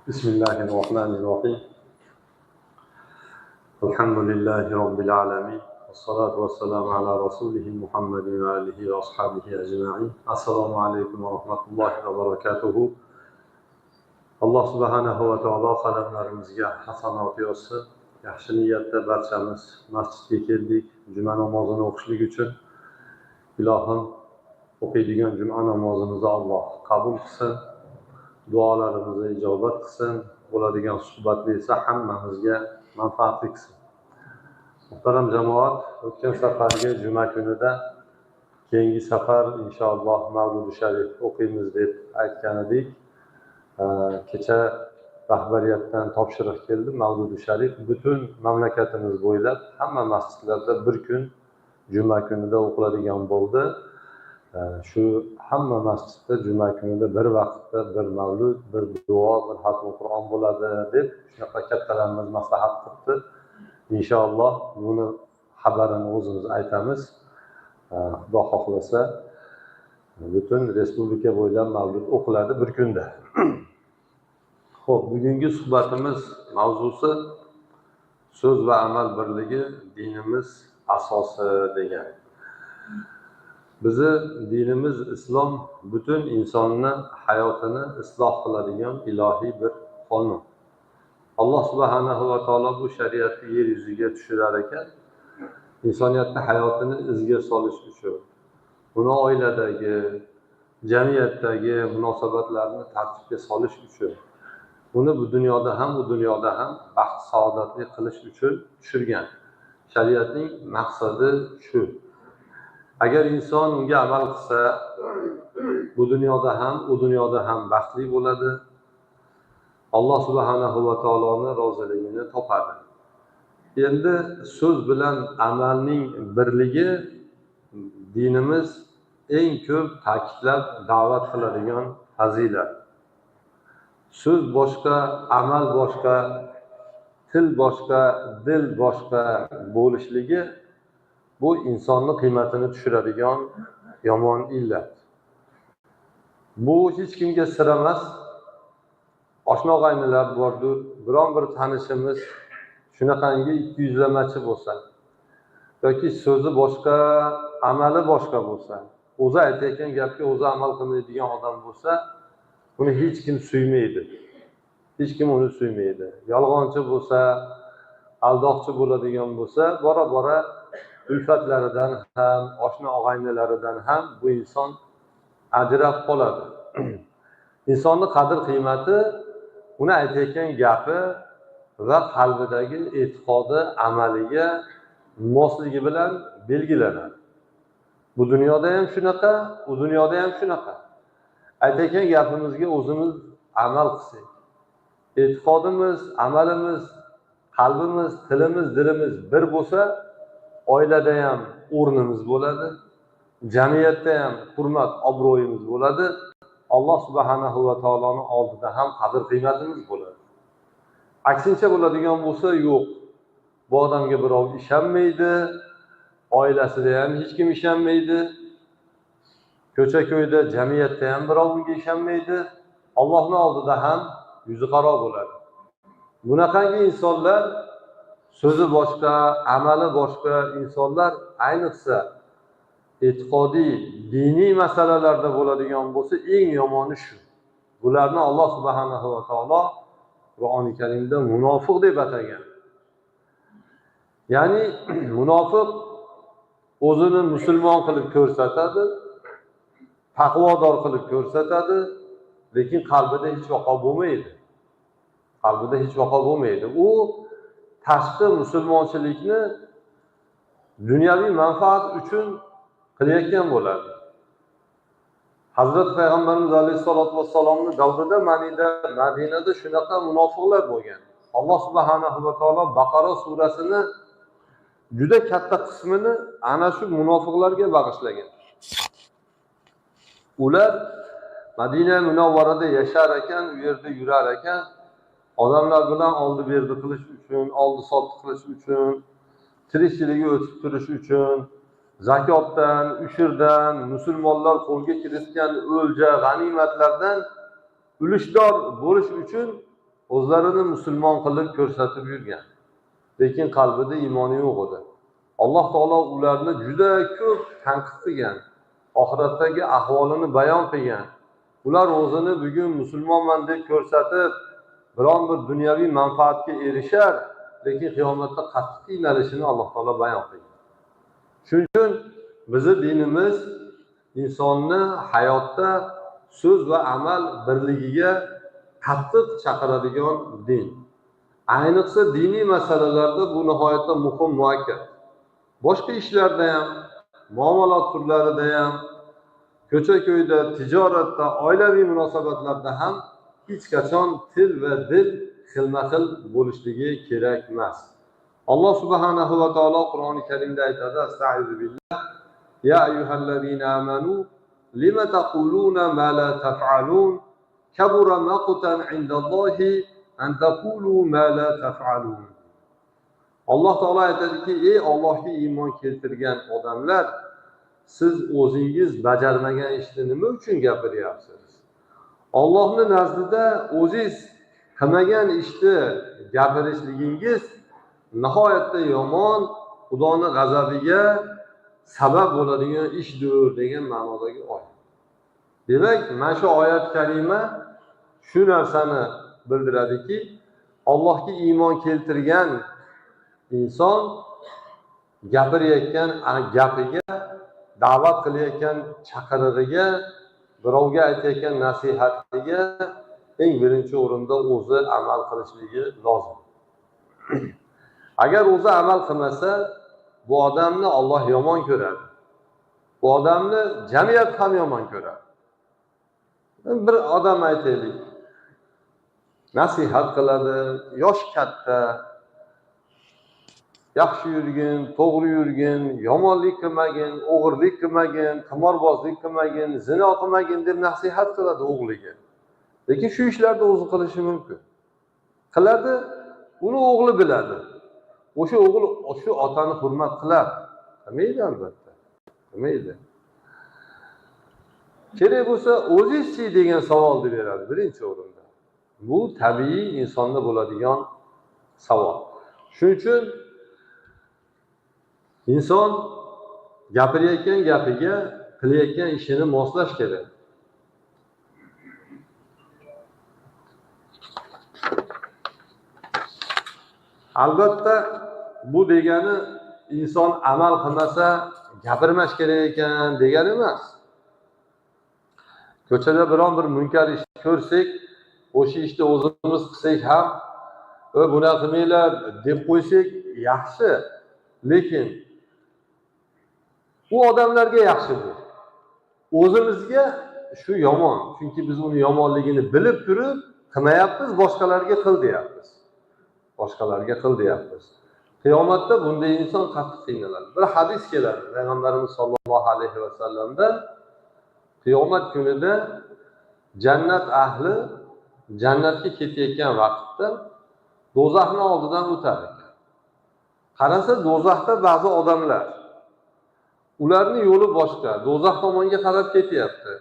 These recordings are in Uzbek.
بسم الله الرحمن الرحيم الحمد لله رب العالمين والصلاة والسلام على رسوله محمد وآله وأصحابه أجمعين. السلام عليكم ورحمة الله وبركاته. Allah subhanahu va taolo qadamlarimizga hasanat yozsin. Yaxshi niyatda barchamiz masjidga keldik, juma namozini o'qishlik uchun. Ilohim o'qiydigan juma namozimizni Alloh qabul qilsin. Duolarimizni ijobat qilsin. Bo'ladigan suhbatni esa hammamizga manfaatli qilsin. Muhtaram jamoat, o'tgan safargi juma kunida keyingi safar inshaalloh Mavludi Sharif o'qiymiz deb aytgan edik. Kecha rahbariyatdan topshiriq keldi. Mavludi Sharif butun mamlakatimiz bo'ylab hamma masjidlarda bir kun juma kunida o'qiladigan bo'ldi. Shu hamma masjidda juma kunida bir vaqtda bir mavlud, bir duo, bir xatmi Qur'on bo'ladi deb shunaqa kattalarimiz maslahat qildi. Inshaalloh buni xabarini o'zimiz aytamiz. Xudo xohlasa butun respublika bo'ylab mavlud o'qiladi bir kunda. Xo'p, bugungi suhbatimiz mavzusi so'z va amal birligi dinimiz asosi degan. Bizi dinimiz islom butun insonni hayotini isloh qiladigan ilohiy bir qonun. Alloh subhanahu va taolo bu shariatni yer yuziga tushirar ekan, insoniyatning hayotini izga solish uchun, uni oiladagi, jamiyatdagi munosabatlarni tartibga solish uchun, uni bu dunyoda ham, u dunyoda ham baxt saodatli qilish uchun tushirgan. Shariatning maqsadi shu. Agar inson unga amal qilsa, bu dunyoda ham, u dunyoda ham baxtli bo'ladi. Alloh subhanahu va taoloning roziligini topadi. Endi so'z bilan amalning birligi dinimiz eng ko'p ta'kidlab da'vat qiladigan fazilat. So'z boshqa, amal boshqa, til boshqa, dil boshqa bo'lishligi bu insonning qiymatini tushiradigan yomon illat. Bu hech kimga sir emas. Oshna og'aynilar bordir, biron bir tanishimiz shunaqangi 200lamachi bo'lsa yoki so'zi boshqa, amali boshqa bo'lsa, o'zi aytayotgan gapga o'zi amal qilmaydigan odam bo'lsa, uni hech kim suymaydi. Hech kim uni suymaydi. Yolg'onchi bo'lsa, aldoqchi bo'ladigan bo'lsa, bora-bora ulfatlaridan ham, oshna og'aynilaridan ham bu inson ajrab qoladi. Insonning qadr-qiymati uni aytayotgan gapi va qalbidagi e'tiqodi, amaliga mosligi bilan belgilanadi. Bu dunyoda ham shunaqa, u dunyoda ham shunaqa. Aytayotgan gapimizga o'zimiz amal qilsak, e'tiqodimiz, amalimiz, qalbimiz, tilimiz, dilimiz bir bo'lsa, oilada ham o'rnimiz bo'ladi, jamiyatda ham hurmat, obro'yimiz bo'ladi, Alloh subhanahu va taoloning oldida ham qadr-qiymatimiz bo'ladi. Aksincha bo'ladigan bo'lsa, yo'q. Bu odamga birov ishonmaydi, oilasida ham hech kim ishonmaydi, ko'cha-ko'yda, jamiyatda ham birov unga ishonmaydi, Allohning oldida ham yuzi qaro bo'ladi. Bunaqangi insonlar, so'zi boshqa, amali boshqa insonlar, ayniqsa e'tiqodiy, diniy masalalarda bo'ladigan bo'lsa, eng yomoni shu. Bularni Alloh subhanahu va taolo Qur'oni Karimda munofiq deb atagan. Ya'ni munofiq o'zini musulmon qilib ko'rsatadi, taqvodor qilib ko'rsatadi, lekin qalbida hech vaqo bo'lmaydi. Qalbida hech vaqo bo'lmaydi. U tashqi musulmonchilikni dunyoviy manfaat uchun qilayotgan bo'ladi. Hazrat Payg'ambarimiz alayhisolatu vassalomning davrida Madinada shunaqa munofiqlar bo'lgan. Alloh subhanahu va taolo Baqara surasini juda katta qismini ana shu munofiqlarga bag'ishlagan. Ular Madina Munavvarada yashar ekan, u yerda yurar ekan, odamlar bilan oldi-berdi qilish uchun, oldi-sotdi qilish uchun, tirikchiligi o'tib turish uchun, zakotdan, ushurdan, musulmonlar qo'lga kiritgan o'lja, g'animatlardan ulushdor bo'lish uchun o'zlarini musulmon qilib ko'rsatib yurgan. Lekin qalbida iymoni yo'q edi. Alloh taolo ularni juda ko'p tanqid qilgan. Oxiratdagi ahvolini bayon qilgan. Ular o'zini bugun musulmonman deb ko'rsatib, biron bir dunyoviy manfaatga erishar, lekin qiyomatda qattiq qiynalishini Alloh taolo bayon qilgan. Shuning uchun bizning dinimiz insonni hayotda so'z va amal birligiga qattiq chaqiradigan din. Ayniqsa diniy masalalarda bu nihoyatda muhim, muakkad. Boshqa ishlarda ham, muomalat turlarida ham, ko'cha-ko'yda, tijoratda, oilaviy munosabatlarda ham hech qachon til va dil xilma-xil bo'lishligi kerak emas. Alloh subhanahu va taolo Qur'oni Karimda aytadi: "Astagfiru billah. Ya ayyuhallazina amanu lima taquluna ma la taf'alun? Kabura maqtan 'indallohi an taqulu ma la taf'alun." Alloh taolo aytadiki: "Ey Allohga iymon keltirgan odamlar, siz o'zingiz bajarmagan ishni nima uchun gapiryapsiz? Allohning nazdida o'zingiz qilmagan ishni gapirishligingiz nihoyatda yomon, Xudoning g'azabiga sabab bo'ladigan ishdir" degan ma'nodagi oyat. Demak, mana shu oyat karima shu narsani bildiradiki, Allohga iymon keltirgan inson gapirayotgan gapiga, da'vat qilayotgan chaqirig'iga, birovga aytayotgan nasihatiga eng birinchi o'rinda o'zi amal qilishligi lozim. Agar o'zi amal qilmasa, bu odamni Alloh yomon ko'radi. Bu odamni jamiyat ham yomon ko'radi. Bir odam aytaylik, nasihat qiladi, yosh katta, yaxshi yurgin, to'g'ri yurgin, yomonlik qilmagin, o'g'irlik qilmagin, qimorbozlik qilmagin, zino qilmagin deb nasihat qiladi o'g'liga. Lekin shu ishlarda o'zi qilishi mumkin. Qiladi, uni o'g'li biladi. O'sha o'g'il shu otani hurmat qiladi. Qilmaydi albatta. Qilmaydi. Kerak bo'lsa, o'zingizchi degan savolni beradi birinchi o'rinda. Bu tabiiy insonda bo'ladigan savol. Shuning uchun inson gapirayotgan gapiga, qilayotgan ishini moslash kerak. Albatta, bu degani inson amal qilmasa gapirmash kerak ekan degani emas. Ko'chada biron bir munkar ish ko'rsak, o'sha ishni o'zimiz qilsak ham, "Buni qilmanglar" deb qo'ysak yaxshi. Lekin u odamlarga yaxshi bu. O'zimizga shu yomon. Chunki biz uni yomonligini bilib turib qilmayapmiz, boshqalarga qil deyapmiz. Boshqalarga qil deyapmiz. Qiyomatda bunday inson qattiq qiynaladi. Bir hadis keladi Payg'ambarimiz sollallohu alayhi va sallamdan: qiyomat kunida jannat ahli jannatga ketayotgan vaqtda do'zaxning oldidan o'tar ekan. Qarasa, do'zaxda ba'zi odamlar, ularning yo'li boshqa, do'zax tomonga qarab ketyapti.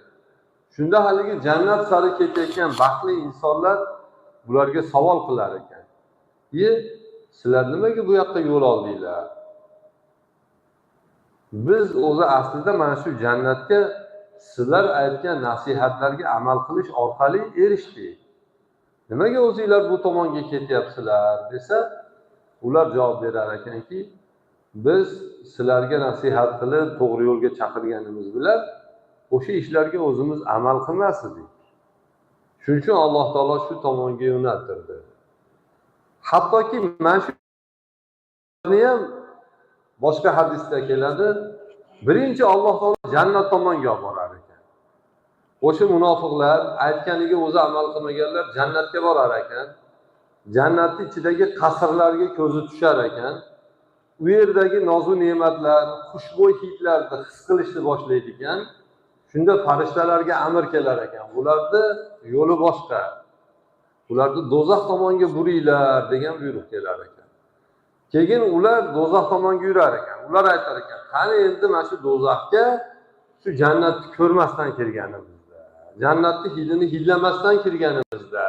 Shunda haligi jannat sari ketayotgan baxtli insonlar bularga savol qilar ekan: "Sizlar nimaga bu yoqqa yo'l oldinglar? Biz o'zi aslida mana shu jannatga sizlar aytgan nasihatlarga amal qilish orqali erishdik. Nimaga o'zinglar bu tomonga ketyapsizlar?" desa, ular javob berar ekanki, "Biz sizlarga nasihat qilib to'g'ri yo'lga chaqirganimiz bilan o'sha ishlarga o'zimiz amal qilmas edik. Shuning uchun Alloh taolo shu tomonga yo'naltirdi." Hattoki mana shuni ham boshqa hadisda keladi. Birinchi Alloh taolo jannat tomonga olib borar ekan. O'sha munofiqlar, aytganiga o'zi amal qilmaganlar jannatga borar ekan. Jannatning ichidagi qasrlarga ko'zi tushar ekan. U yerdagi nozu ne'matlar, xushbo'y hidlarni his qilishni boshlaydi ekan. Shunda farishtalarga amr kelar ekan. Ularni yo'li boshqa. Ularni do'zax tomonga buringlar degan buyruq kelar ekan. Keyin ular do'zax tomonga yurar ekan. Ular aytar ekan: "Qani endi mana shu do'zaxga shu jannatni ko'rmasdan kirganimizda, jannatning hidini hidlamasdan kirganimizda,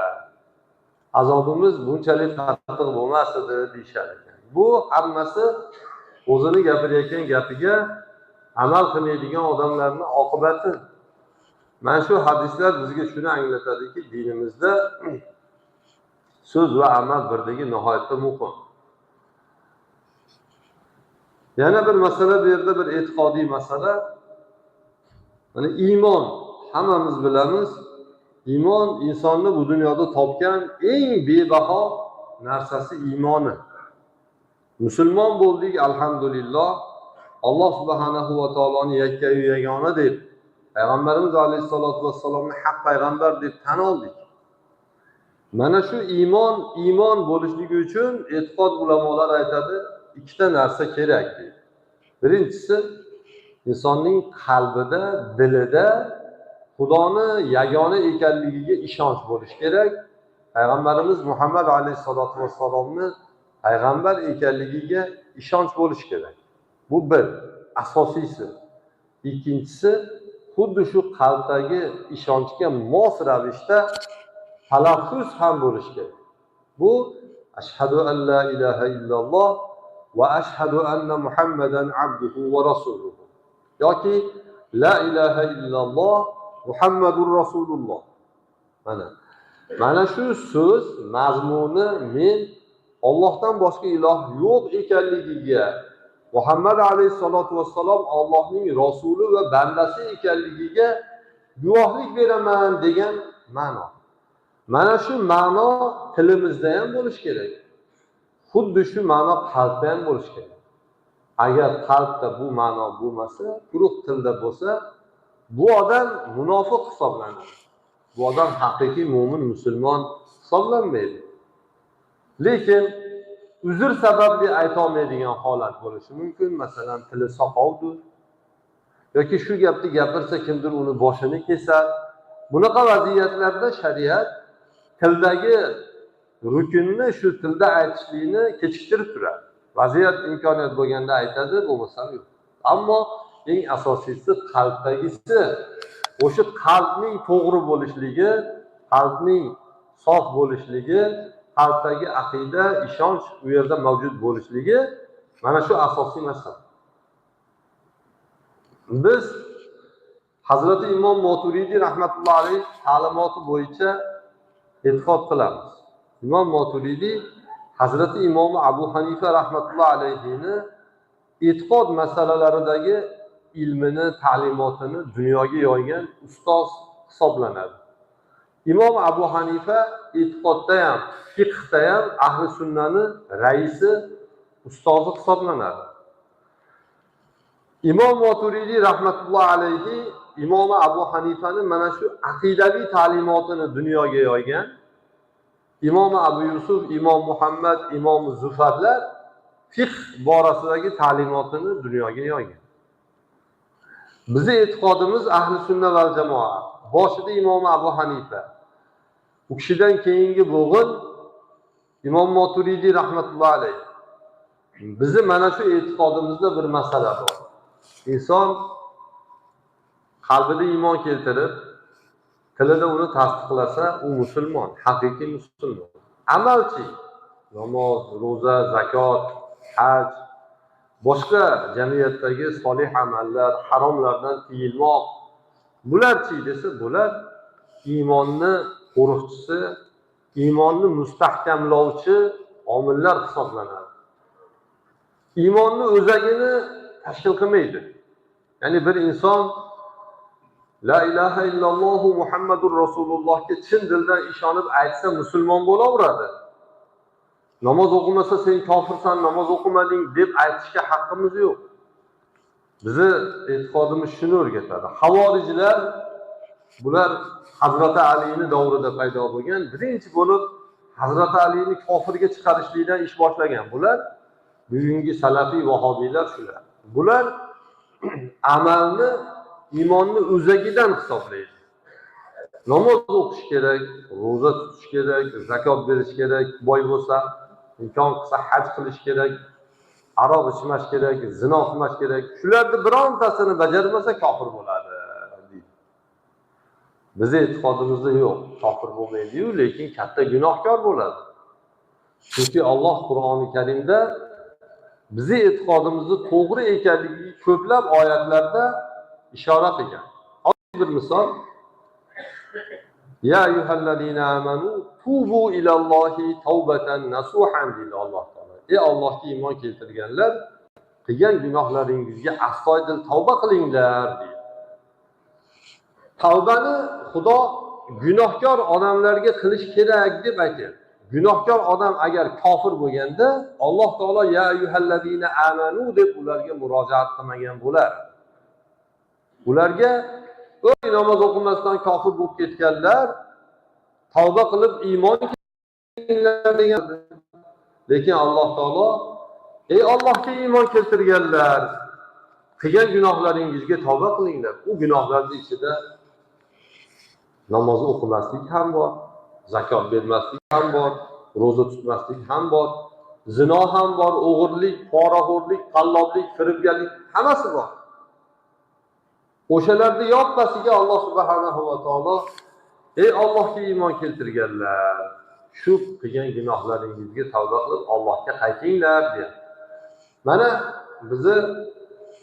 azobimiz bunchalik qattiq bo'lmas edi deyishar ekan. Bu hammasi o'zini gapirayotgan gapiga amal qilmaydigan odamlarning oqibati. Mana shu hadislar bizga shuni anglatadiki, dinimizda so'z va amal birdagi nihoyatda muhim. Yana bir masala bu yerda bir e'tiqodiy masala. Hani iymon, hammamiz bilamiz, iymon insonni bu dunyoda topgan eng bebaho narsasi iymoni. Musulmon bo'ldik, alhamdulillah. Alloh subhanahu va taoloni yakka-yu yagona deb, Payg'ambarimiz alayhisolatu vassalomni haq payg'ambar deb tan oldik. Mana shu iymon bo'lishligi uchun e'tiqod ulamolar aytadi, ikkita narsa kerak deydi. Birinchisi, insonning qalbida, dilida Xudoni yagona ekanligiga ishonch bo'lishi kerak. Payg'ambarimiz Muhammad alayhisolatu vassalomni payg'ambar ekanligiga ishonch bo'lishi kerak. Bu bir, asosiysi. Ikkinchisi, xuddi shu qalbdagi ishonchga mos ravishda talaffuz ham bo'lishi kerak. Bu ashhadu an la ilaha illalloh va ashhadu anna Muhammadan abduhu va rasuluhu. Yoki la ilaha illalloh Muhammadur rasululloh. Mana shu so'z mazmuni men Allohdan boshqa iloh yo'q ekanligiga, Muhammad alayhisolatu vassalom Allohning rasuli va bandasi ekanligiga guvohlik beraman degan ma'no. Mana shu ma'no tilimizda ham bo'lishi kerak. Xuddi shu ma'no qalbda ham bo'lishi kerak. Agar qalbda bu ma'no bo'lmasa, quruq tilda bo'lsa, bu odam munofiq hisoblanadi. Bu odam haqiqiy mo'min, musulmon hisoblanmaydi. Lekin uzr sababli aytolmaydigan holat bo'lishi mumkin. Masalan, tili soqovdir yoki shu gapni gapirsa kimdir uni boshini kesar. Bunaqa vaziyatlarda shariat tildagi rukunni shu tilda aytishlikni kechiktirib turadi. Vaziyat imkoniyat bo'lganda aytadi, bo'lmasa yo'q. Ammo eng asosiysi qalbdagisi, o'sha qalbning to'g'ri bo'lishligi, qalbning sof bo'lishligi, qalbdagi aqida, ishonch u yerda mavjud bo'lishligi mana shu asosiy masala. Biz Hazrati Imom Maturidiy rahmatullohi alayhi ta'limoti bo'yicha e'tiqod qilamiz. Imom Maturidiy Hazrati Imom Abu Hanifa rahmatullohi alayhini e'tiqod masalalaridagi ilmini, ta'limotini dunyoga yoygan ustoz hisoblanadi. Imom Abu Hanifa e'tiqodda ham, fiqhda ham ahli sunnani raisi, ustozi hisoblanadi. Imom Maturidiy rahmatullohi alayhi Imom Abu Hanifani mana shu aqidaviy ta'limotini dunyoga yoygan. Imom Abu Yusuf, Imom Muhammad, Imom Zufarlar fiqh borasidagi ta'limotini dunyoga yoygan. Bizning e'tiqodimiz ahli sunna val jamoa. Boshida Imom Abu Hanifa. U kishidan keyingi bo'g'in Imom Maturidiy rahmatullohi alayhi. Bizi mana shu e'tiqodimizda bir masala bor. İnson qalbida iymon keltirib, tilida uni tasdiqlasa, u musulmon, haqiqiy musulmon. Amalchi, namoz, ro'za, zakot, haj, boshqa jamiyatdagi solih amallar, haromlardan tiyilmoq, bularchi desa, bular iymonni qo'riqchisi, iymonni mustahkamlovchi omillar hisoblanadi. Iymonni o'zagini tashkil qilmaydi. Ya'ni bir inson la ilaha illalloh Muhammadur rasulullohga chin dildan ishonib aytsa musulmon bo'laveradi. Namoz o'qimasa sen kofirsan, namoz o'qimading deb aytishga haqqimiz yo'q. Bizi e'tiqodimiz shuni o'rgatadi. Havorijlar bular Hazrati Alini davrida paydo bo'lgan, birinchi bo'lib Hazrati Alini kofirga chiqarishlikdan ish boshlagan. Bular bugungi salafiy vahobiylar shular. Bular amalni iymonni o'zagidan hisoblaydi. Namoz o'qish kerak, ro'za tutish kerak, zakot berish kerak, boy bo'lsa, imkon qilsa haj qilish kerak, aroq ichmash kerak, zino qilmash kerak. Shularni birontasini bajarmasa kofir bo'ladi deydi. Bizi e'tiqodimizda yo'q, kofir bo'lmaydi-yu, lekin katta gunohkor bo'ladi. Chunki Alloh Qur'oni Karimda bizi e'tiqodimizni to'g'ri ekanligiga ko'plab oyatlarda ishora qilgan. Bir misol: Ya ayyuhallazina amanu tubu ilallohi tawbatan nasuhan deydi Alloh taolo. Ey Allohga iymon keltirganlar, qilgan gunohlaringizga astoydil tavba qilinglar deydi. Tavbani Xudo gunohkor odamlarga qilish kerak deb aytadi. Gunohkor odam agar kofir bo'lganda, Alloh taolo ya ayyuhallazina amanu deb ularga murojaat qilmagan bo'lar. Ularga o'y namoz o'qimasdan kofir bo'lib ketganlar, tavba qilib iymon keltirganlar degan. Lekin Alloh taolo ey Allohga iymon keltirganlar, qilgan gunohlaringizga tavba qilinglar. U gunohlarning ichida namoz o'qimaslik ham bor, zakot bermaslik ham bor, ro'za tutmaslik ham bor, zino ham bor, o'g'irlik, poraxo'rlik, qalloblik, firibgarlik hammasi bor. O'shalarni yoppasiga Alloh subhanahu va taolo ey Allohga iymon keltirganlar, shu qilgan gunohlaringizga tavba qilib Allohga qaytinglar deydi. Mana bizni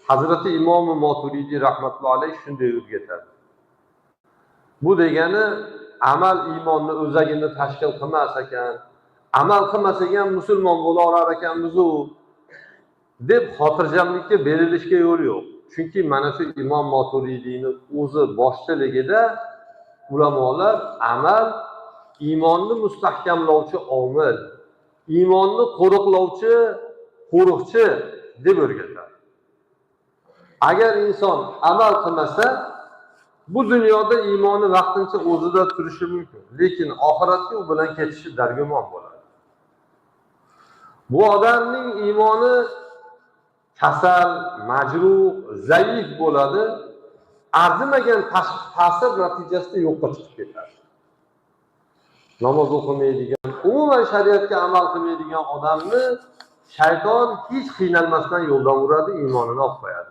Hazrati Imom Moturidi rahmatullohi alayhi shunday o'rgatadi. Bu degani amal iymonni o'zagini tashkil qilmas ekan, amal qilmasak ham musulmon bo'la olar ekanmiz-u deb xotirjamlikka berilishga yo'l yo'q. Chunki mana shu Imom Moturidiyning o'zi boshchiligida ulamolar amal iymonni mustahkamlovchi omil, iymonni qo'riqlovchi qo'riqchi deb o'rgatadi. Agar inson amal qilmasa, bu dunyoda iymoni vaqtincha o'zida turishi mumkin, lekin oxiratda u bilan ketishi dargumon bo'ladi. Bu odamning iymoni kasal, majruh, zaif bo'ladi, arzimagan tashqi ta'sir natijasida yo'qqa chiqib ketadi. Namoz o'qimaydigan, umuman shariatga amal qilmaydigan odamni shayton hech qiynalmasdan yo'ldan uradi, iymonini olib qo'yadi.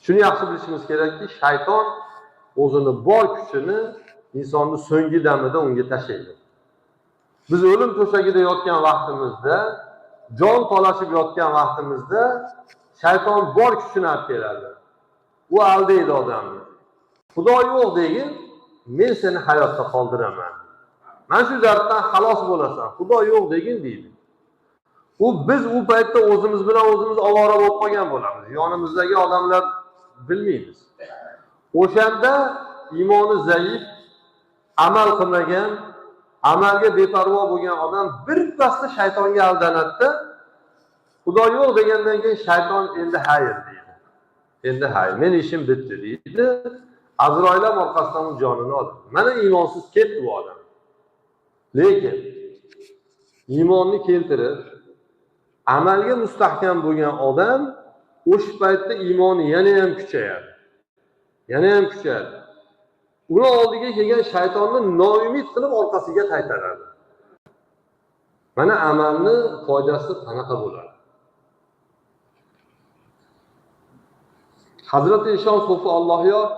Shuni yaxshi bilishimiz kerakki, shayton o'zini bor kuchini insonni so'nggi damida unga tashlaydi. Biz o'lim to'shagida yotgan vaqtimizda, jon talashib yotgan vaqtimizda shayton bor kuchini olib keladi. U aldaydi odamni. Xudo yo'q degin, men seni hayotda qoldiraman. Mana shu darddan xalos bo'lasan. Xudo yo'q degin deydi. Biz u paytda o'zimiz bilan o'zimiz ovora bo'lib qolgan bo'lamiz. Yonimizdagi odamlar bilmaymiz. O'shanda iymoni zaif, amal qilmagan, amalga beparvo bo'lgan odam birpasda shaytonga aldanadi. Xudo yo'q degandan keyin shayton endi hayr deydi. Endi hayr, men ishim bitdi deydi. Azroil ham orqasidan jonini oldi. Mana iymonsiz ketdi bu odam. Lekin iymonni keltirib amalga mustahkam bo'lgan odam o'sha paytda iymoni yana ham kuchayadi. Yana ham kuchayadi. Uni oldiga kelgan shaytonni noumid qilib orqasiga qaytaradi. Mana amalni foydasi qanaqa bo'ladi? Hazrati Eshon Sofi Allohyor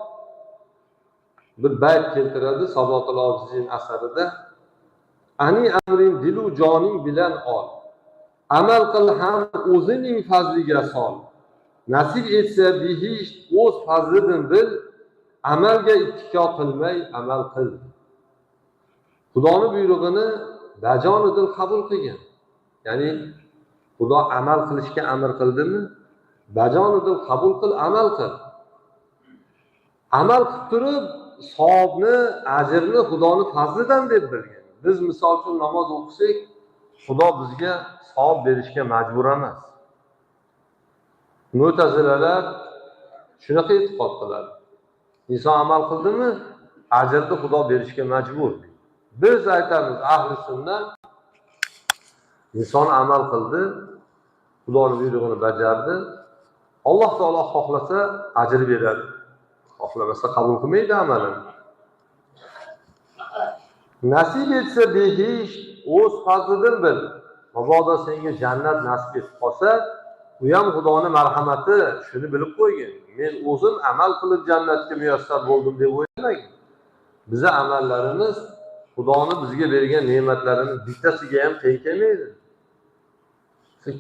bir bayt keltiradi Sabotul Ojizin asarida. Ani amrin dilu joning bilan ol. Amal qil ham o'zining fazliga sol. Nasib etsa bihish o'z fazlidan bil. Amalga ittiko qilmay amal qil. Xudoning buyrug'ini bajonidil qabul qilgan. Ya'ni Xudo amal qilishga amr qildimi? Bajonidil qabul qil, amal qil. Amal qilib turib savobni, ajrni Xudoning fazlidan deb bilgan. Biz misol uchun namoz o'qisak, Xudo bizga savob berishga majbur emas. Mu'tazilalar shunaqa e'tiqod qiladi. İnson amal qildimi, ajrni Xudo berishga majbur. Biz aytamiz, ahli sunnat inson amal qildi, Xudoning buyrug'ini bajardi. Alloh taolo xohlasa ajr beradi. Xohlamasa qabul qilmaydi amalini. Nasib etsa behish o'z fazlidan bil. Mabodo senga jannat nasib etib qolsa, bu ham Xudoning marhamati, shuni bilib qo'ygin. Men o'zim amal qilib jannatga muyassar bo'ldim deb o'ylamang. Bizi amallarimiz Xudoni bizga bergan ne'matlarini bittasiga ham teng kelmaydi.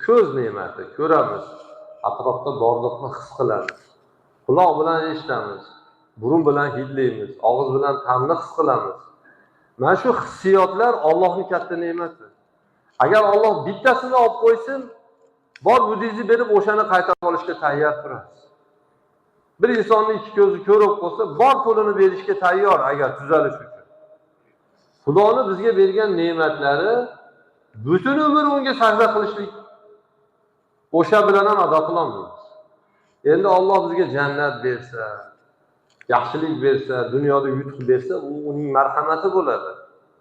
Ko'z ne'mati, ko'ramiz, atrofda borliqni his qilamiz. Quloq bilan eshitamiz, burun bilan hidlaymiz, og'iz bilan ta'mni his qilamiz. Mana shu hissiyotlar Allohning katta ne'mati. Agar Alloh bittasini olib qo'ysin, bor budingizni berib o'shani qaytarib olishga tayyor turasiz. Bir insonning ikki ko'zi ko'rib qolsa, bor pulini berishga tayyor agar tuzalish uchun. Xudoni bizga bergan ne'matlari butun umr unga sajda qilishlik, o'sha bilan ham ado qilolmaymiz. Endi Alloh bizga jannat bersa, yaxshilik bersa, dunyoda yutuq bersa, u uning marhamati bo'ladi.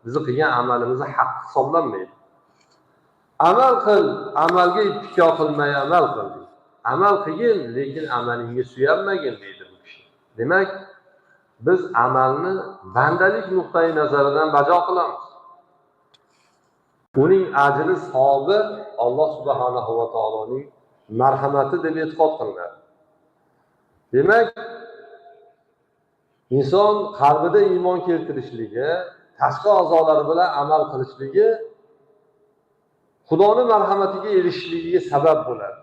Bizni qilgan amalimizni haq hisoblanmaydi. Amal qil, amalga ittiko qilmay amal qil. Amal qilgin, lekin amalingga suyanmagin deydi bu kishi. Demak, biz amalni bandalik nuqtai nazaridan bajo qilamiz. Uning ajri savobi Alloh subhanahu va taoloning marhamati deb e'tiqod qilinadi. Demak, inson qalbida iymon keltirishligi, tashqi a'zolari bilan amal qilishligi Xudoning marhamatiga erishishligiga sabab bo'ladi.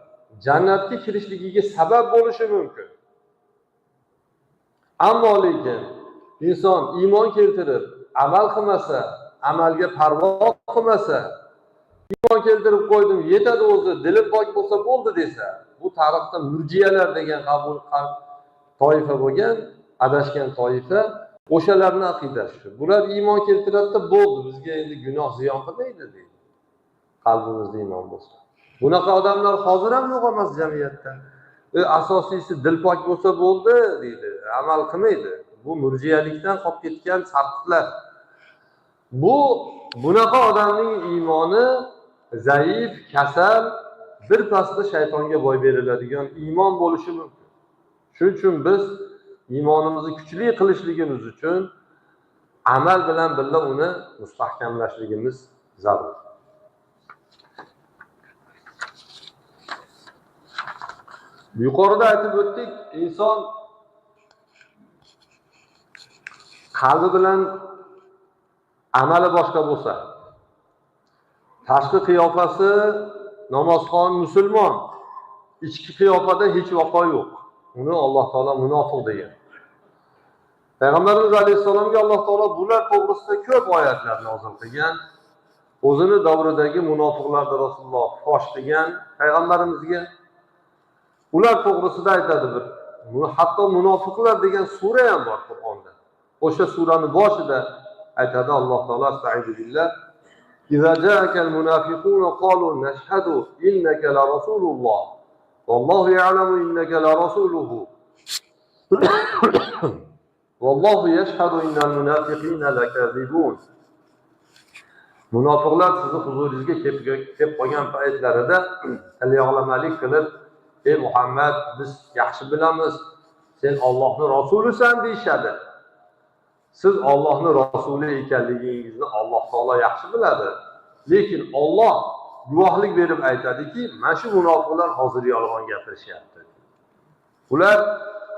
Jannatga kirishligiga sabab bo'lishi mumkin. Ammo lekin inson iymon keltirib, amal qilmasa, amalga parvo qilmasa, iymon keltirib qo'ydim, yetadi o'zi, dilim pok bo'lsa bo'ldi desa, bu tarixda murjiyalar degan qabul toifa bo'lgan, adashgan toifa, o'shalarning aqidasi shu. Bular iymon keltiradi, bo'ldi, bizga endi gunoh ziyon qilmaydi deydi. Qalbimizda iymon bo'lsa. Bunaqa odamlar hozir ham yo'q emas jamiyatda. Asosiysi dil pok bo'lsa bo'ldi deydi, amal qilmaydi. Bu murjiyalikdan qolib ketgan sarqitlar. Bunaqa odamning iymoni zaif, kasal, bir pasda shaytonga boy beriladigan iymon bo'lishi mumkin. Shuning uchun biz iymonimizni kuchli qilishligimiz uchun amal bilan birga uni mustahkamlashligimiz zarur. Yuqorida aytib o'tdik, inson qalbi bilan amali boshqa bo'lsa, tashqi qiyofasi namozxon, musulmon, ichki qiyofada hech vaqo yo'q. Uni Alloh taolo munofiq degan. Payg'ambarimiz alayhisalomga Alloh taolo bular to'g'risida ko'p oyatlar nozil qilgan. O'zini davridagi munofiqlarni Rasululloh fosh qilgan payg'ambarimizga ular to'g'risida aytadi bir. Hatto munofiqlar degan sura ham bor Qur'onda. O'sha suraning boshida aytadi Alloh taolo astag'firu billah. "İza ja'akal munafiquna qalu nashhadu innaka la rasululloh. Vallohu ya'lamu innaka la rasuluhu. Vallohu yashhadu innal munafiqina lakazibun." Munofiqlar sizni huzuringizga kelib qolgan paytlarida tilyog'lamalik qilib, "Ey Muhammad, biz yaxshi bilamiz, sen Allohning rasulisan" deyshadi. Siz Allohning rasuli ekanligingizni Alloh taolo yaxshi biladi. Lekin Alloh guvohlik berib aytadiki, mana shu munofiqlar hozir yolg'on gapirishyapti. Ular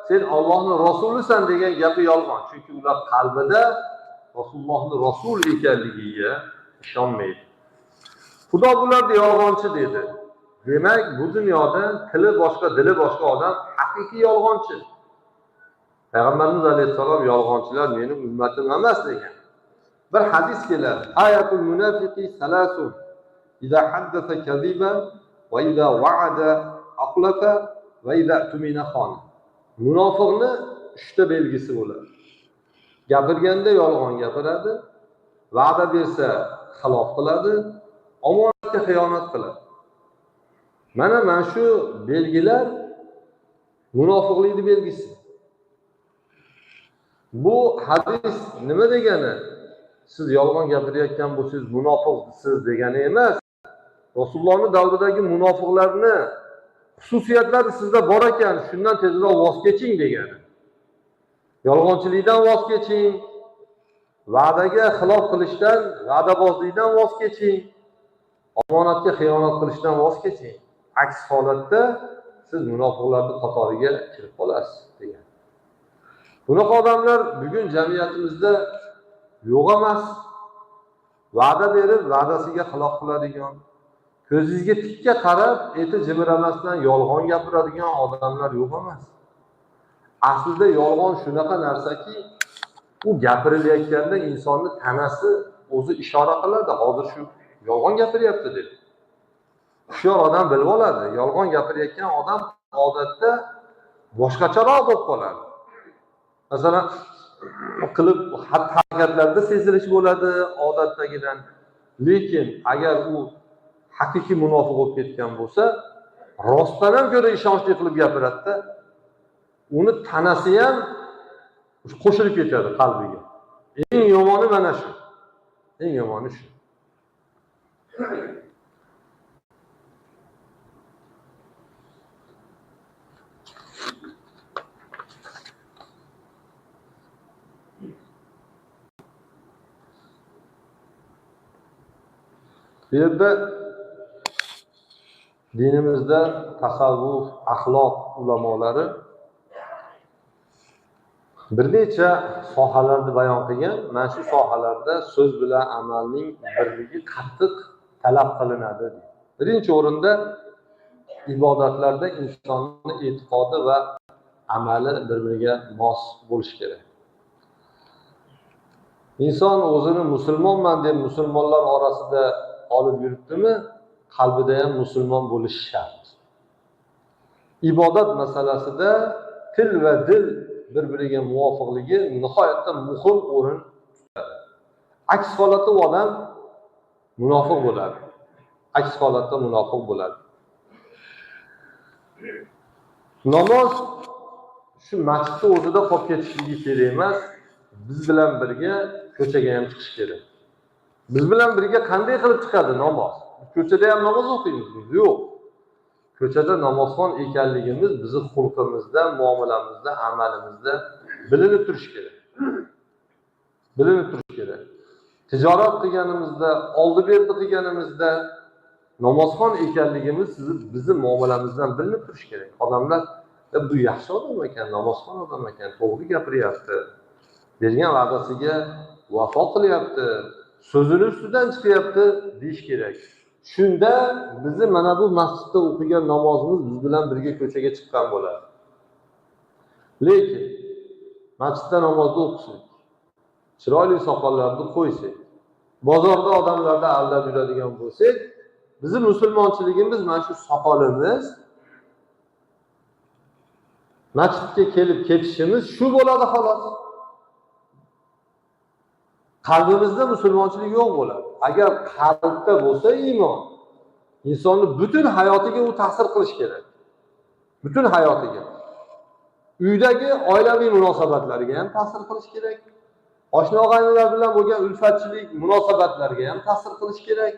sen Allohning rasulisan degan gapi yolg'on, chunki ular qalbida Rasulullohning rasul ekanligiga ishonmaydi. Xudo bularni yolg'onchi dedi. Demak, bu dunyoda tili boshqa, dili boshqa odam haqiqiy yolg'onchi. Payg'ambarimiz alayhissalom yolg'onchilar mening ummatim emas degan. Bir hadis keladi. Ayatul munafiqi salasun. İza haddasa kaziba va iza wa'ada aqlafa va iza tumina xon. Munofiqni 3 ta belgisi bo'ladi. Gapirganda yolg'on gapiradi, va'da bersa xilof qiladi, omonatga xiyonat qiladi. Mana shu belgilar munofiqlikning belgisi. Bu hadis nima degani? Siz yolg'on gapirayotgan bo'lsangiz munofiqsiz degani emas. Rasulullohning davridagi munofiqlarni xususiyatlari sizda bor ekan, shundan tezroq voz keching degani. Yolg'onchilikdan voz keching, va'daga xilof qilishdan, va'dabozlikdan voz keching, omonatga xiyonat qilishdan voz keching. Aks holatda siz munofiqlarning qatoriga kirib qolasiz degan. Bunaqa odamlar bugun jamiyatimizda yo'q emas. Va'da berib, va'dasiga xilof qiladigan, ko'zingizga tikka qarab, eti jimiramasdan yolg'on gapiradigan odamlar yo'q emas. Aslida yolg'on shunaqa narsaki, u gapirilayotganda insonni tanasi o'zi ishora qiladi, hozir shu yolg'on gapiryapti deb. Hushyor odam bilib oladi. Yolg'on gapirayotgan odam odatda boshqacharoq bo'lib qoladi. Masalan, qilib harakatlarda sezilish bo'ladi odatdagidan. Lekin agar u haqiqiy munofiq bo'lib ketgan bo'lsa, rostdan ham ko'ra ishonchli qilib gapiradi-da. Uni tanasi ham qo'shilib ketadi qalbiga. Eng yomoni mana shu. Eng yomoni shu. Bu yerda dinimizda tasavvuf, axloq ulamolari bir necha sohalarni bayon qilgan. Mana shu sohalarda so'z bilan amalning birligi qattiq talab qilinadi. Birinchi o'rinda ibodatlarda insonning e'tiqodi va amali bir-biriga mos bo'lishi kerak. Inson o'zini musulmonman deb musulmonlar orasida olib yuribdimi, qalbida ham musulmon bo'lishi shart. Ibodat masalasida til va dil bir-biriga muvofiqligi nihoyatda muhim o'rin tutadi. Aks holatda odam munofiq bo'ladi. Aks holatda munofiq bo'ladi. Namoz shu masjidda o'zida qolib ketishligi kerak emas, biz bilan birga ko'chaga ham chiqish kerak. Biz bilan birga qanday qilib chiqadi namoz? Ko'chada ham namoz o'qiymiz? Yo'q. Ko'chada namozxon ekanligimiz bizning xulqimizda, muomalamizda, amalimizda bilinib turishi kerak. Bilinib turishi kerak. Tijorat qilganimizda, oldi-berdi qilganimizda namozxon ekanligimiz bizning muomalamizdan bilinib turishi kerak. Odamlar bu yaxshi odam ekan, namozxon odam ekan, to'g'ri gapiryapti. Bergan va'dasiga vafo qilyapti, so'zini ustidan chiqyapti deyish kerak. Shunda bizni mana bu masjidda o'qigan namozimiz biz bilan birga ko'chaga chiqqan bo'ladi. Lekin masjidda namozni o'qisak, chiroyli soqollarni qo'ysak, bozorda odamlarni aldab yuradigan bo'lsak, bizning musulmonchiligimiz mana shu soqolimiz, masjidga kelib ketishimiz shu bo'ladi xolos. Qalbimizda musulmonchilik yo'q bo'ladi. Agar qalbda bo'lsa iymon, insonning butun hayotiga u ta'sir qilish kerak. Butun hayotiga. Uydagi oilaviy munosabatlariga ham ta'sir qilish kerak. Oshna-og'aynilar bilan bo'lgan ulfatchilik munosabatlariga ham ta'sir qilish kerak.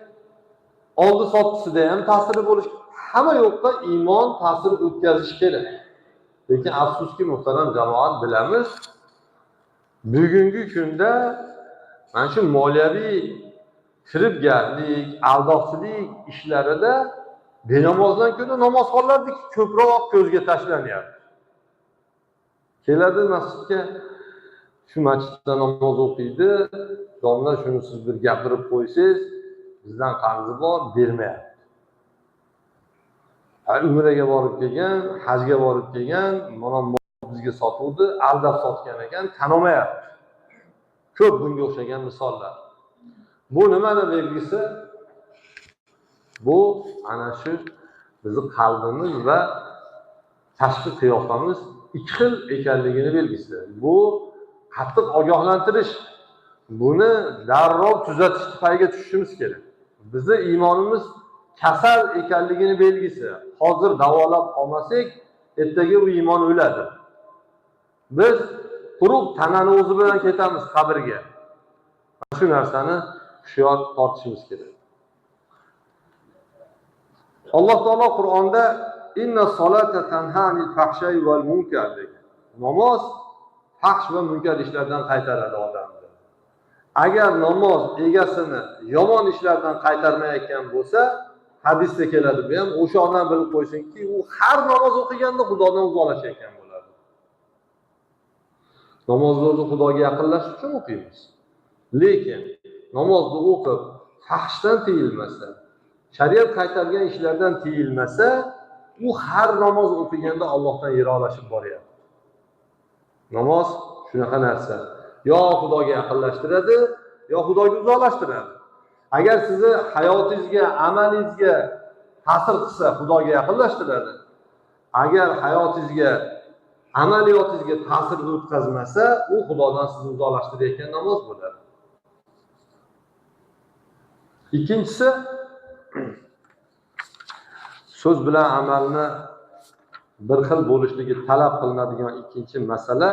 Oldi-sottisida ham ta'siri bo'lish kerak. Hamma yoqda iymon ta'sir o'tkazish kerak. Lekin afsuski muhtaram jamoat bilamiz, bugungi kunda mana shu moliyaviy firibgarlik, aldoqchilik ishlarida benamozdan ko'ra namozxonlarniki ko'proq ko'zga tashlanyapti. Keladi masjidga, shu masjidda namoz o'qiydi, domla shuni siz bir gapirib qo'ysangiz, bizdan qarzi bor, bermayapti. Umraga borib kelgan, hajga borib kelgan, mana bizga sotuvdi, aldab sotgan ekan, tanimayapti. Ko'p bunga o'xshagan misollar. Bu nimani belgisi? Bu ana shu bizning qalbimiz va tashqi qiyofamiz ikki xil ekanligini belgisi. Bu qattiq ogohlantirish. Buni darrov tuzatish payiga tushishimiz kerak. Bizning iymonimiz kasal ekanligini belgisi. Hozir davolab olmasak, ertaga bu iymon o'ladi. Biz quruq tanani o'zi bilan ketamiz qabrga. Shu narsani hushyor tortishimiz kerak. Alloh taolo Qur'onda inna solata tanha anil fahsha'i val munkar degan. Namoz fahsh va munkar ishlardan qaytaradi odamni. Agar namoz egasini yomon ishlardan qaytarmayotgan bo'lsa, hadisda keladi bu ham, o'sha odam bilib qo'ysinki, u har namoz o'qiganda Xudodan uzoqlashayotgan bo'ladi. Namozlarda Xudoga yaqinlashish uchun o'qiymiz. Lekin namozni o'qib, fahshdan tiyilmasa, shariat qaytargan ishlardan tiyilmasa, u har namoz o'qiganda Allohdan yiroqlashib boryapti. Namoz shunaqa narsa. Yo Xudoga yaqinlashtiradi, yo Xudoga uzoqlashtiradi. Agar sizni hayotingizga, amalingizga ta'sir qilsa, Xudoga yaqinlashtiradi. Agar hayotingizga, amaliyotingizga ta'sir o'tkazmasa, u Xudodan sizni uzoqlashtirayotgan namoz bo'ladi. Ikkinchisi, so'z bilan amalni bir xil bo'lishligi talab qilinadigan ikkinchi masala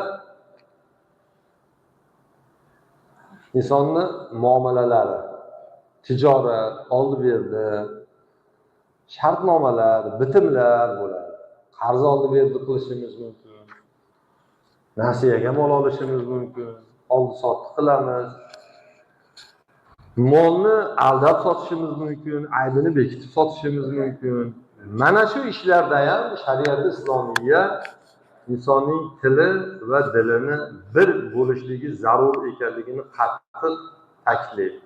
insonni muomalalari, tijorat, oldi-berdi, shartnomalar, bitimlar bo'ladi. Qarz oldi-berdi qilishimiz mumkin. Nasiyaga mol olishimiz mumkin. Oldi-sotdi qilamiz. Molni aldab sotishimiz mumkin, aybini bekitib sotishimiz mumkin. Mana shu ishlarda ham shariat islomiya insonning tili va dilini bir bo'lishligi zarur ekanligini qattiq ta'kidlaydi.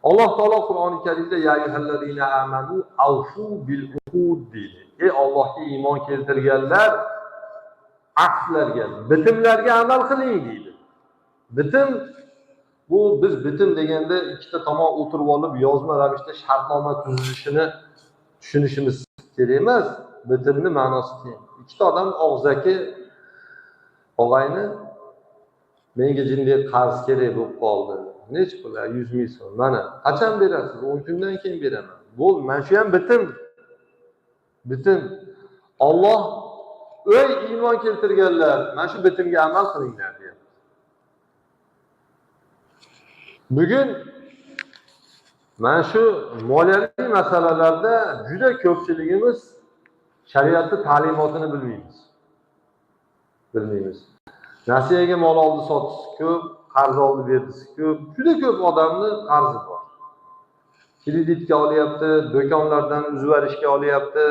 Alloh taolo Qur'oni Karimda ya ayyuhallazina amanu awfu bil uqud deydi. Ey Allohga iymon keltirganlar, ahdlarga, bitimlarga amal qiling deydi. Bitim bu biz bitim deganda ikkita tomon o'tirib olib yozma ravishda shartnoma tuzilishini tushunishimiz kerak emas. Bitimni ma'nosi keyin. Ikkita odam og'zaki og'ayni menga jinday qarz kerak bo'lib qoldi. Nech pul? 100 ming so'm. Mana, qachon berasiz? 10 kundan keyin beraman. Bo'ldi, mana shu ham bitim. Bitim. Alloh ey iymon keltirganlar, mana shu bitimga amal qilinglar deyapti. Bugun mana shu moliyaviy masalalarda juda ko'pchiligimiz shariatning ta'limotini bilmaymiz. Nasiyaga mol oldi sotisi ko'p, qarz oldi berdisi ko'p, juda ko'p odamning qarzi bor. Kreditga olyapti, do'konlardan uzvarishga olyapti.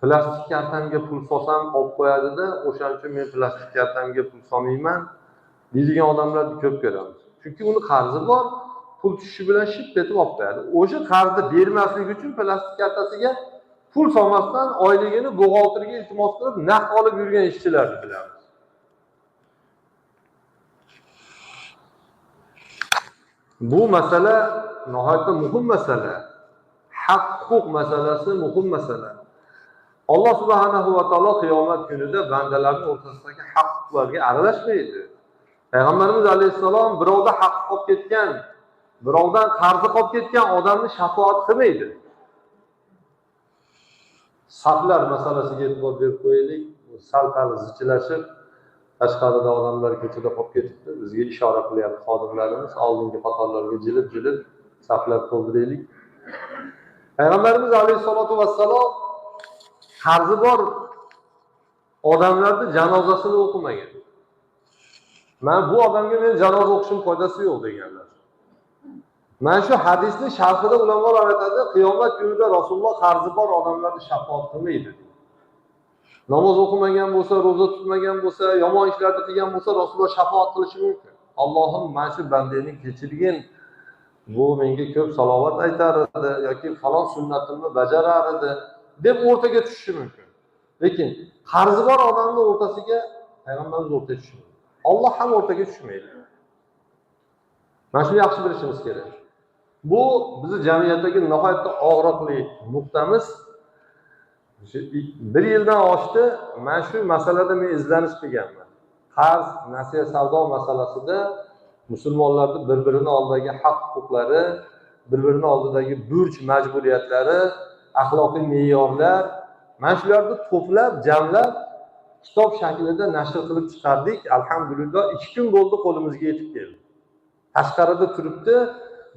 Plastik kartamga pul solsam olib qo'yadi-da, o'shaning uchun men plastik kartamga pul solmayman deydigan odamlarni ko'p ko'ramiz. Chunki uni qarzi bor, pul tushishi bilan ship etib olib qo'yadi. O'sha qarzni bermaslik uchun plastik kartasiga pul solmasdan oyligini buxgalterga iltimos qilib naqd olib yurgan ishchilarni bilamiz. Bu masala nihoyatda muhim masala. Haq-huquq masalasi muhim masala. Alloh subhanahu va taolo qiyomat kunida bandalarning o'rtasidagi haq-huquqlarga aralashmaydi. Payg'ambarimiz alayhissalom birovda haqqi qolib ketgan, birovdan qarzi qolib ketgan odamni shafoat qilmaydi. Saflar masalasiga e'tibor berib qo'yaylik. Sal-pal zichilashib, tashqarida odamlar ko'chada qolib ketibdi. Bizga ishora qilyapti xodimlarimiz, oldingi qatorlarga jilib-jilib saflar to'ldiraylik. Payg'ambarimiz alayhisolatu vassalom qarzi bor odamlarning janozasini o'qimagan. Men bu odamga men janoza o'qishim foydasi yo'q deganlar. Mana shu hadisni sharhida ulamolar aytadi, qiyomat kunida Rasululloh qarzi bor odamlarni shafoat qilmaydi. Namoz o'qimagan bo'lsa, roza tutmagan bo'lsa, yomon ishlarni qilgan bo'lsa, Rasululloh shafoat qilishi mumkin. Allohim mana shu bandaning kechirgin, bu menga ko'p salovat aytar edi yoki falon sunnatimni bajarar edi deb o'rtaga tushishi mumkin. Lekin qarzi bor odamning o'rtasiga payg'ambarimiz o'rtaga tushmaydi. Alloh ham o'rtaga tushmaydi. Mana shuni yaxshi bilishimiz kerak. Bu bizning jamiyatdagi nihoyatda og'riqli nuqtamiz. Bir yildan oshdi, mana shu masalada men izlanish qilganman. Qarz, nasiya savdo masalasida musulmonlarning bir-birini oldidagi haq-huquqlari, bir-birini oldidagi burch majburiyatlari, axloqiy me'yorlar, mana shularni to'plab, jamlab kitob shaklida nashr qilib chiqardik. Alhamdulillah 2 kun bo'ldi qo'limizga yetib keldi. Tashqarida turibdi.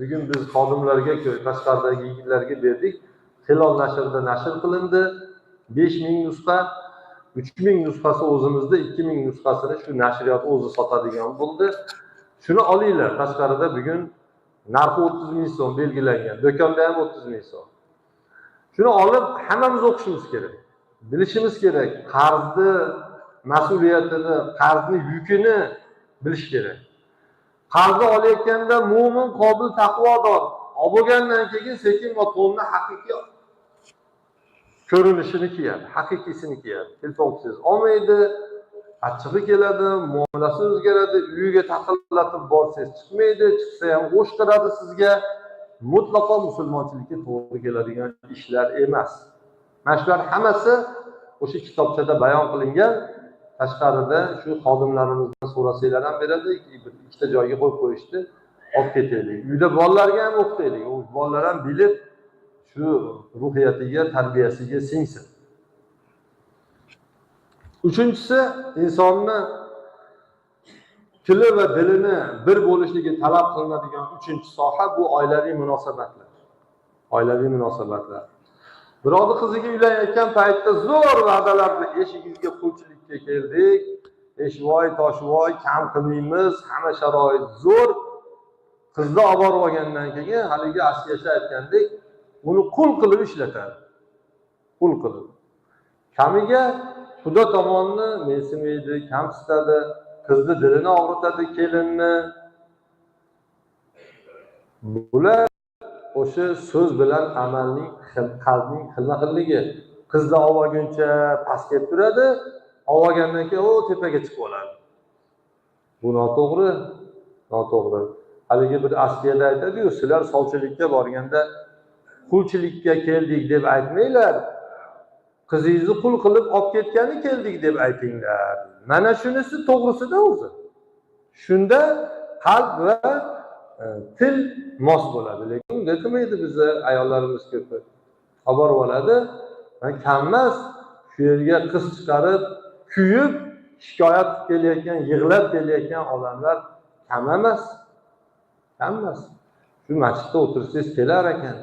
Bugun biz xodimlarga, tashqaridagi yigitlarga berdik. Hilol nashrida nashr qilindi. 5000 nusxa, 3000 nusxasi o'zimizda, 2000 nusxasini shu nashriyot o'zi sotadigan bo'ldi. Shuni olinglar. Tashqarida bugun narxi 30 ming so'm belgilangan. Do'konda ham 30 ming so'm. Shuni olib hammamiz o'qishimiz kerak. Bilishimiz kerak. Qarzni mas'uliyatini, qarzni yukini bilish kerak. Qarzni olayotganda mo'min, qobil, taqvodor olgandan keyin sekin va to'nni haqiqiy ko'rinishini kiyadi, haqiqiysini kiyadi. Telefon olmaydi, achchig'i keladi, muomalasi o'zgaradi, uyiga taqillatib borsangiz chiqmaydi, chiqsa ham o'shqiradi sizga. Mutlaqo musulmonchilikka to'g'ri keladigan ishlar emas. Mana shular hammasi o'sha kitobchada bayon qilingan. Tashqarida shu xodimlarimizdan so'rasanglar ham beradi, ikkita joyga qo'yib qo'yishdi, olib ketaylik. Uyda bolalarga ham o'qitaylik. U bolalar ham bilib shu ruhiyatiga, tarbiyasiga singsin. Uchinchisi, insonni tili va dilini bir bo'lishligi talab qilinadigan uchinchi soha bu oilaviy munosabatlar. Oilaviy munosabatlar. Birovni qiziga uylanayotgan paytda zo'r va'dalarni eshigingizga qulchilikka keldik. Eshvoy, toshvoy, kam qilmaymiz, hamma sharoit zo'r. Qizni olib borib olgandan keyin haligi askiyasha aytgandek, uni qul qilib ishlatadi. Qul qilib. Kamiga xudo tomonni mensimaydi, kamsitadi, qizni dilini og'ritadi, kelinni. Bular o'sha so'z bilan amalning, qalbning xilma-xilligi. Qizni olguncha past kelib turadi, olgandan keyin o tepaga chiqib oladi. Bu noto'g'ri, noto'g'ri. Haligi bir askiyada aytadi-yu, sizlar sovchilikka borganda qulchilikka keldik deb aytmanglar. Qizingizni qul qilib olib ketgani keldik deb aytinglar. Mana shunisi to'g'risida o'zi. Shunda qalb va til mos bo'ladi. Lekin unday qilmaydi bizni ayollarimiz ko'pi. Olib oladi, kammas shu yerga qiz chiqarib, kuyib, shikoyat kelayotgan, yig'lab kelayotgan odamlar kam emas. Kam emas. Shu masjidda o'tirsangiz kelar ekan,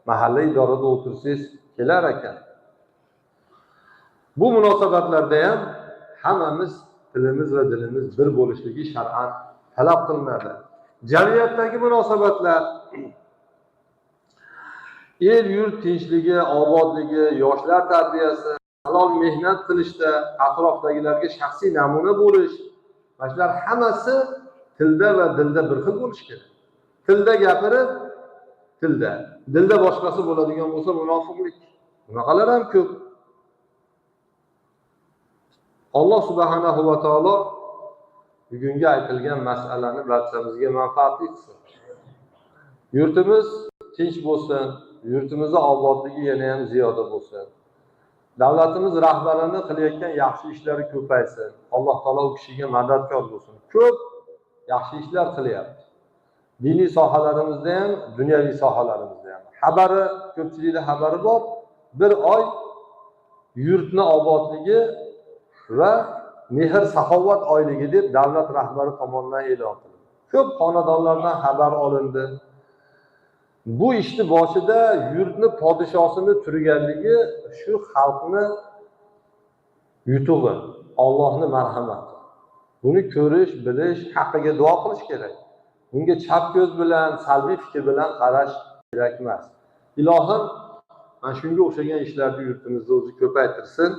mahalla idorada o'tirsangiz kelar ekan. Bu munosabatlarda ham hammamiz tilimiz va dilimiz bir bo'lishligi shar'an talab qilinadi. Jamiyatdagi munosabatlar, el yurt tinchligi, obodligi, yoshlar tarbiyasi, halol mehnat qilishda atrofdagilarga shaxsiy namuna bo'lish, mana shular hammasi tilda va dilda bir xil bo'lishi kerak. Tilda gapirib, dilda boshqasi bo'ladigan bo'lsa munofiqlik. Bunaqalar ham ko'p. Alloh subhanahu va taolo bugungi aytilgan masalani barchamizga manfaatli qilsin. Yurtimiz tinch bo'lsin, yurtimizda obodligi yana ham ziyoda bo'lsin. Davlatimiz rahbarini qilayotgan yaxshi ishlari ko'paysin. Alloh taolo u kishiga madadkor bo'lsin. Ko'p yaxshi ishlar qilyapti. Diniy sohalarimizda ham, dunyoviy sohalarimizda ham. Xabari, ko'pchilikda xabari bor. Bir oy yurtni obodligi va mehr saxovat oyligi deb davlat rahbari tomonidan e'lon qilindi. Ko'p xonadonlardan xabar olindi. Bu ishni boshida yurtni podshosini turganligi shu xalqni yutug'i, Allohning marhamati. Buni ko'rish, bilish, haqqiga duo qilish kerak. Bunga chap ko'z bilan, salbiy fikr bilan qarash kerak emas. Ilohim mana shunga o'xshagan ishlarni yurtimizda o'zi ko'paytirsin.